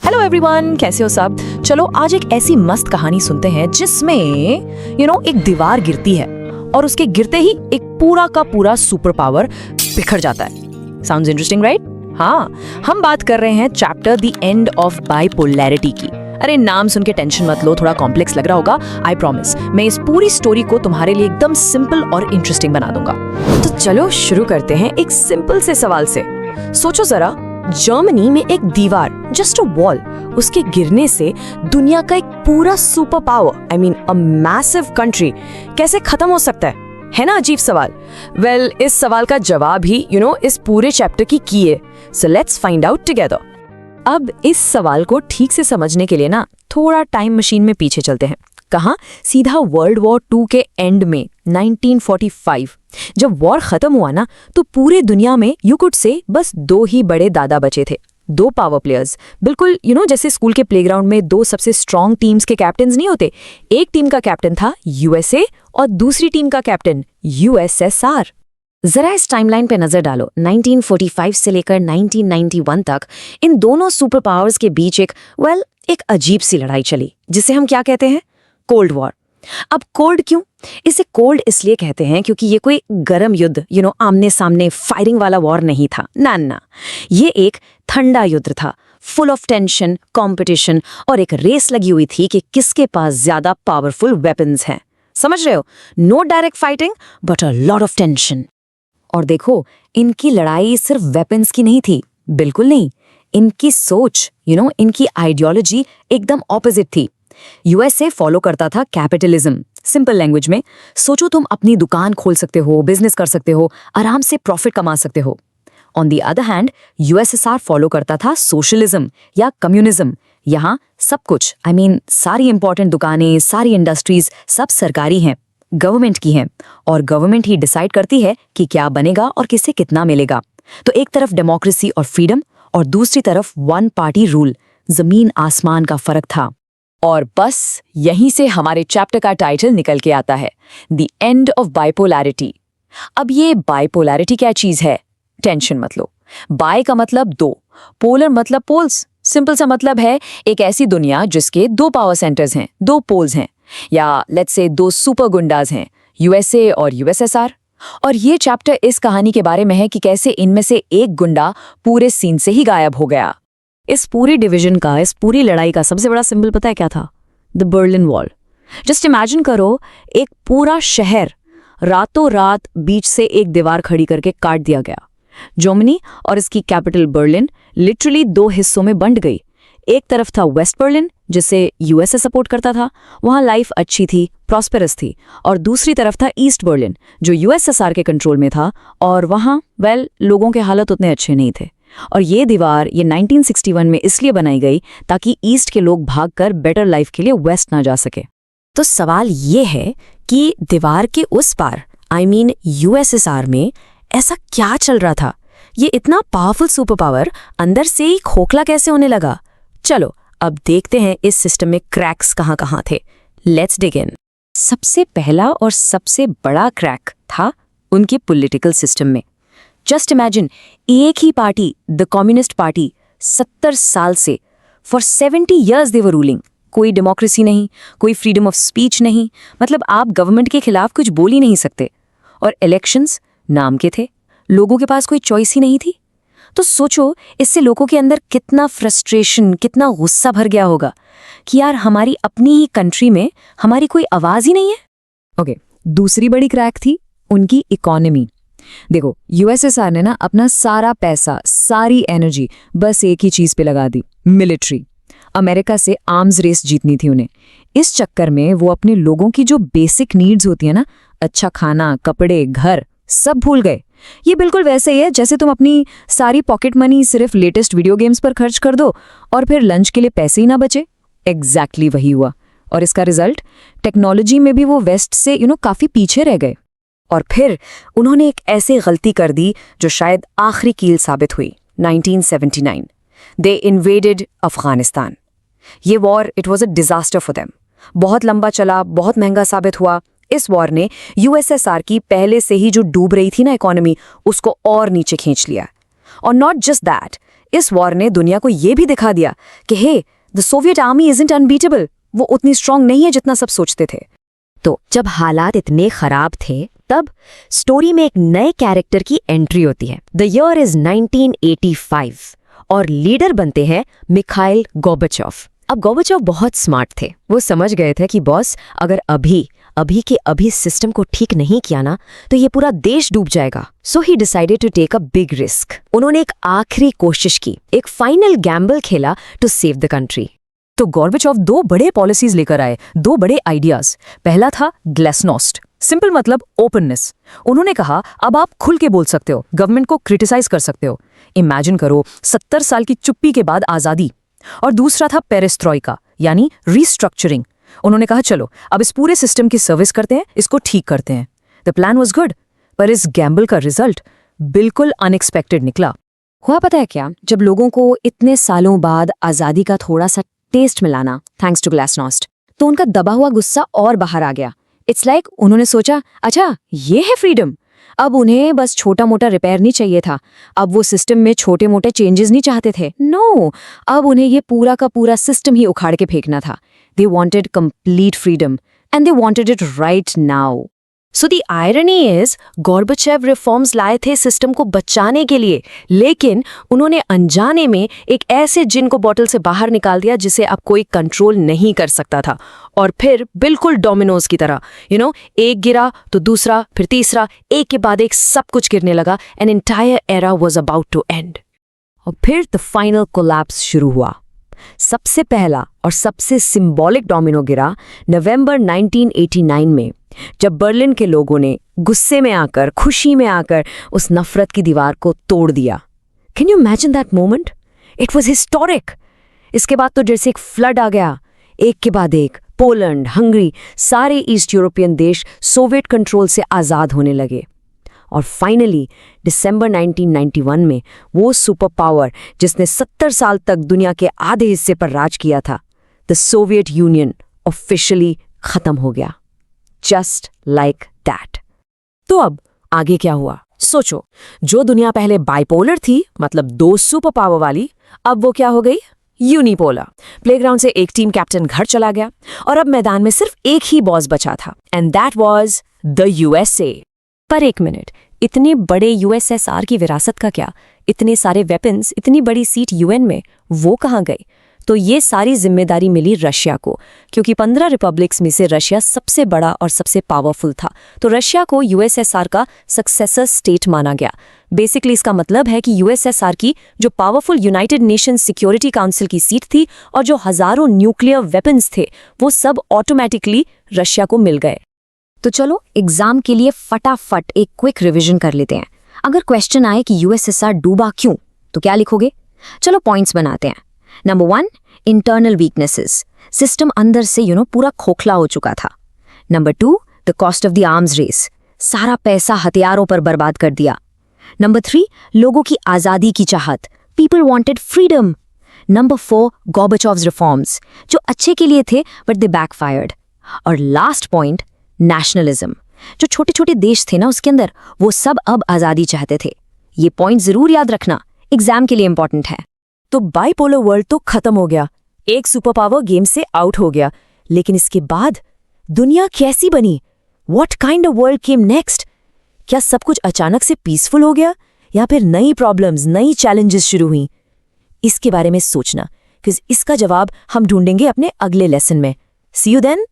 Hello everyone, कैसे हो सब। चलो आज एक ऐसी मस्त कहानी सुनते हैं जिसमें एक दीवार गिरती है और उसके गिरते ही एक पूरा का पूरा सुपर पावर बिखर जाता है। Sounds interesting right? हाँ, हम बात कर रहे हैं chapter the end of bipolarity की। अरे नाम सुन के टेंशन मत लो, थोड़ा कॉम्प्लेक्स लग रहा होगा। आई प्रॉमिस मैं इस पूरी स्टोरी को तुम्हारे लिए एकदम सिंपल और इंटरेस्टिंग बना दूंगा। तो चलो शुरू करते हैं एक सिंपल से सवाल से। सोचो जरा, जर्मनी में एक दीवार, जस्ट अ वॉल, उसके गिरने से दुनिया का एक पूरा super power, I mean a massive country, कैसे खत्म हो सकता है ना? अजीब सवाल। वेल, इस सवाल का जवाब ही इस पूरे चैप्टर की है। So let's find out together. अब इस सवाल को ठीक से समझने के लिए ना थोड़ा टाइम मशीन में पीछे चलते हैं। कहाँ? सीधा वर्ल्ड वॉर 2 के एंड में 1945। जब वॉर खत्म हुआ ना तो पूरे दुनिया में यू कुड से बस 2 ही बड़े दादा बचे थे, 2 पावर प्लेयर्स। बिल्कुल जैसे स्कूल के प्लेग्राउंड में 2 सबसे स्ट्रॉन्ग टीम्स के कैप्टन्स नहीं होते। एक टीम का कैप्टन था यूएसए और दूसरी टीम का कैप्टन यूएसएसआर। जरा इस टाइमलाइन पे नजर डालो। 1945 से लेकर 1991 तक इन दोनों सुपर पावर्स के बीच एक अजीब सी लड़ाई चली, जिसे हम क्या कहते हैं? Cold war. अब कोल्ड क्यों? इसे कोल्ड इसलिए कहते हैं क्योंकि ये कोई गरम युद्ध आमने सामने फायरिंग वाला वॉर नहीं था। ना, ये एक ठंडा युद्ध था, फुल ऑफ टेंशन, कंपटीशन और एक रेस लगी हुई थी कि किसके पास ज्यादा पावरफुल वेपन्स हैं। समझ रहे हो? No direct fighting but a lot of tension. और देखो, इनकी लड़ाई सिर्फ वेपन्स की नहीं थी, बिल्कुल नहीं। इनकी सोच, इनकी आइडियोलॉजी एकदम ऑपोजिट थी। यूएसए फॉलो करता था कैपिटलिज्म। सिंपल लैंग्वेज में सोचो, तुम अपनी दुकान खोल सकते हो, बिजनेस कर सकते हो, आराम से प्रॉफिट कमा सकते हो। On the other hand USSR follow करता था सोशलिज्म या कम्युनिज्म। यहाँ सब कुछ, सारी इंपॉर्टेंट दुकानें, सारी इंडस्ट्रीज सब सरकारी हैं, गवर्नमेंट की हैं, और गवर्नमेंट ही डिसाइड करती है कि क्या बनेगा और किसे कितना मिलेगा। तो एक तरफ डेमोक्रेसी और फ्रीडम और दूसरी तरफ वन पार्टी रूल। जमीन आसमान का फर्क था। और बस यहीं से हमारे चैप्टर का टाइटल निकल के आता है, द एंड ऑफ बाइपोलैरिटी। अब ये बाइपोलैरिटी क्या चीज है? टेंशन मत लो। बाय का मतलब 2, पोलर मतलब पोल्स। सिंपल सा मतलब है एक ऐसी दुनिया जिसके 2 पावर सेंटर्स हैं, 2 पोल्स हैं, या लेट्स से 2 सुपर गुंडाज हैं, यूएसए और यूएसएसआर। और ये चैप्टर इस कहानी के बारे में है कि कैसे इनमें से एक गुंडा पूरे सीन से ही गायब हो गया। इस पूरी डिवीजन का, इस पूरी लड़ाई का सबसे बड़ा सिंबल पता है क्या था? The Berlin wall. Just imagine करो, एक पूरा शहर रातों रात बीच से एक दीवार खड़ी करके काट दिया गया। जर्मनी और इसकी कैपिटल बर्लिन लिटरली 2 हिस्सों में बंट गई। एक तरफ था वेस्ट बर्लिन, जिसे यूएसए सपोर्ट करता था, वहां लाइफ अच्छी थी, प्रॉस्पेरस थी, और दूसरी तरफ था ईस्ट बर्लिन, जो यूएसएसआर के कंट्रोल में था, और वहां लोगों के हालत उतने अच्छे नहीं थे। और ये दीवार 1961 में इसलिए बनाई गई ताकि ईस्ट के लोग भागकर बेटर लाइफ के लिए वेस्ट ना जा सके। तो सवाल ये है कि दीवार के उस पार, यूएसएसआर में ऐसा क्या चल रहा था? ये इतना पावरफुल सुपर पावर अंदर से ही खोखला कैसे होने लगा? चलो अब देखते हैं इस सिस्टम में क्रैक्स कहाँ थे। लेट्स डिग इन। सबसे पहला और सबसे बड़ा क्रैक था उनके पॉलिटिकल सिस्टम में। जस्ट इमेजिन, एक ही पार्टी, द कम्युनिस्ट पार्टी, 70 साल से, for 70 years they were ruling. कोई डेमोक्रेसी नहीं, कोई फ्रीडम ऑफ स्पीच नहीं, मतलब आप गवर्नमेंट के खिलाफ कुछ बोल ही नहीं सकते। और इलेक्शंस नाम के थे, लोगों के पास कोई चॉइस ही नहीं थी। तो सोचो, इससे लोगों के अंदर कितना फ्रस्ट्रेशन, कितना गुस्सा भर गया होगा कि यार हमारी अपनी ही कंट्री में हमारी कोई आवाज ही नहीं है। ओके, दूसरी बड़ी क्रैक थी उनकी इकोनॉमी। देखो, यूएसएसआर ने ना अपना सारा पैसा, सारी एनर्जी बस एक ही चीज पे लगा दी, मिलिट्री। अमेरिका से आर्म्स रेस जीतनी थी उन्हें। इस चक्कर में वो अपने लोगों की जो बेसिक नीड्स होती है ना, अच्छा खाना, कपड़े, घर, सब भूल गए। ये बिल्कुल वैसे ही है जैसे तुम अपनी सारी पॉकेट मनी सिर्फ लेटेस्ट वीडियो गेम्स पर खर्च कर दो और फिर लंच के लिए पैसे ही ना बचे। एग्जैक्टली वही हुआ। और इसका रिजल्ट, टेक्नोलॉजी में भी वो वेस्ट से काफी पीछे रह गए। और फिर उन्होंने एक ऐसी गलती कर दी जो शायद आखिरी कील साबित हुई। 1979 दे इन्वेडेड अफगानिस्तान। ये war, it was a disaster for them. बहुत लंबा चला, बहुत महंगा साबित हुआ। इस वॉर ने यूएसएसआर की पहले से ही जो डूब रही थी ना इकोनॉमी, उसको और नीचे खींच लिया। और नॉट जस्ट दैट, इस वॉर ने दुनिया को ये भी दिखा दिया कि hey, the Soviet army isn't unbeatable, वो उतनी स्ट्रांग नहीं है जितना सब सोचते थे। तो जब हालात इतने खराब थे तब स्टोरी में एक नए कैरेक्टर की एंट्री होती है। द ईयर इज 1985 और लीडर बनते हैं मिखाइल गोर्बाचोव। अब गोर्बाचोव बहुत स्मार्ट थे। वो समझ गए थे कि बॉस, अगर अभी के अभी सिस्टम को ठीक नहीं किया ना तो ये पूरा देश डूब जाएगा। So he decided to take a big risk. उन्होंने एक आखिरी कोशिश की, एक फाइनल गैम्बल खेला टू सेव द कंट्री। तो गोर्बाचोव 2 बड़े पॉलिसीज लेकर आए, 2 बड़े आइडियाज। पहला था ग्लासनोस्ट, सिंपल मतलब ओपननेस। उन्होंने कहा अब आप खुल के बोल सकते हो, गवर्नमेंट को क्रिटिसाइज कर सकते हो। इमेजिन करो 70 साल की चुप्पी के बाद आजादी। और दूसरा था पेरेस्ट्रोइका, यानी रीस्ट्रक्चरिंग। उन्होंने कहा चलो अब इस पूरे सिस्टम की सर्विस करते हैं, इसको ठीक करते हैं। द प्लान वाज गुड, पर इस गैम्बल का रिजल्ट बिल्कुल अनएक्सपेक्टेड निकला। हुआ पता है क्या? जब लोगों को इतने सालों बाद आजादी का थोड़ा सा टेस्ट मिलाना थैंक्स टू ग्लासनोस्ट, तो उनका दबा हुआ गुस्सा और बाहर आ गया। इट्स लाइक उन्होंने सोचा, अच्छा ये है फ्रीडम। अब उन्हें बस छोटा मोटा रिपेयर नहीं चाहिए था, अब वो सिस्टम में छोटे मोटे चेंजेस नहीं चाहते थे। नो, अब उन्हें ये पूरा का पूरा सिस्टम ही उखाड़ के फेंकना था। They wanted complete freedom and they wanted it right now. So the irony is, Gorbachev reforms लाए थे सिस्टम को बचाने के लिए, लेकिन उन्होंने अनजाने में एक ऐसे जिन को बॉटल से बाहर निकाल दिया जिसे अब कोई कंट्रोल नहीं कर सकता था। और फिर बिल्कुल डोमिनोज की तरह एक गिरा तो दूसरा, फिर तीसरा, एक के बाद एक सब कुछ गिरने लगा। An entire era was about to end. और फिर द फाइनल कोलैप्स शुरू हुआ। सबसे पहला और सबसे सिंबॉलिक डोमिनो गिरा नवंबर 1989 में, जब बर्लिन के लोगों ने गुस्से में आकर, खुशी में आकर उस नफरत की दीवार को तोड़ दिया। Can you imagine that moment? It was historic. इसके बाद तो जैसे एक फ्लड आ गया, एक के बाद एक। पोलैंड, हंगरी, सारे ईस्ट यूरोपियन देश सोवियत कंट्रोल से आज़ाद होने लगे। और फाइनली दिसंबर 1991 में वो सुपर पावर जिसने 70 साल तक दुनिया के आधे हिस्से पर राज किया था, द सोवियत यूनियन, ऑफिशियली खत्म हो गया। Just like that. तो अब आगे क्या हुआ? सोचो, जो दुनिया पहले बाइपोलर थी, मतलब 2 सुपर पावर वाली, अब वो क्या हो गई? यूनिपोलर। प्लेग्राउंड से एक टीम कैप्टन घर चला गया और अब मैदान में सिर्फ एक ही बॉस बचा था, and that was the USA. पर एक मिनट, इतने बड़े यूएसएसआर की विरासत का क्या? इतने सारे वेपन्स, इतनी बड़ी सीट यूएन में, वो कहाँ गई? तो ये सारी जिम्मेदारी मिली रशिया को, क्योंकि 15 रिपब्लिक्स में से रशिया सबसे बड़ा और सबसे पावरफुल था। तो रशिया को यूएसएसआर का सक्सेसर स्टेट माना गया। बेसिकली इसका मतलब है कि यूएसएसआर की जो powerful United Nations security council की सीट थी और जो हजारों न्यूक्लियर वेपन्स थे, वो सब ऑटोमेटिकली रशिया को मिल गए। तो चलो एग्जाम के लिए फटाफट एक क्विक रिवीजन कर लेते हैं। अगर क्वेश्चन आए कि यूएसएसआर डूबा क्यों, तो क्या लिखोगे? चलो पॉइंट्स बनाते हैं। नंबर 1, इंटरनल वीकनेसेस, सिस्टम अंदर से पूरा खोखला हो चुका था। Number 2, the cost of the arms race, सारा पैसा हथियारों पर बर्बाद कर दिया। नंबर 3, लोगों की आज़ादी की चाहत, people wanted freedom. Number 4, Gorbachev's reforms, जो अच्छे के लिए थे बट दे बैकफायर्ड। और लास्ट पॉइंट, नेशनलिज्म, जो छोटे छोटे देश थे ना उसके अंदर, वो सब अब आज़ादी चाहते थे। ये पॉइंट जरूर याद रखना, एग्जाम के लिए इंपॉर्टेंट है। तो बाइपोलर वर्ल्ड तो खत्म हो गया, एक सुपर पावर गेम से आउट हो गया, लेकिन इसके बाद दुनिया कैसी बनी? What kind of world came next? क्या सब कुछ अचानक से पीसफुल हो गया या फिर नई प्रॉब्लम्स, नई चैलेंजेस शुरू हुई? इसके बारे में सोचना, क्योंकि इसका जवाब हम ढूंढेंगे अपने अगले लेसन में। सी यू देन।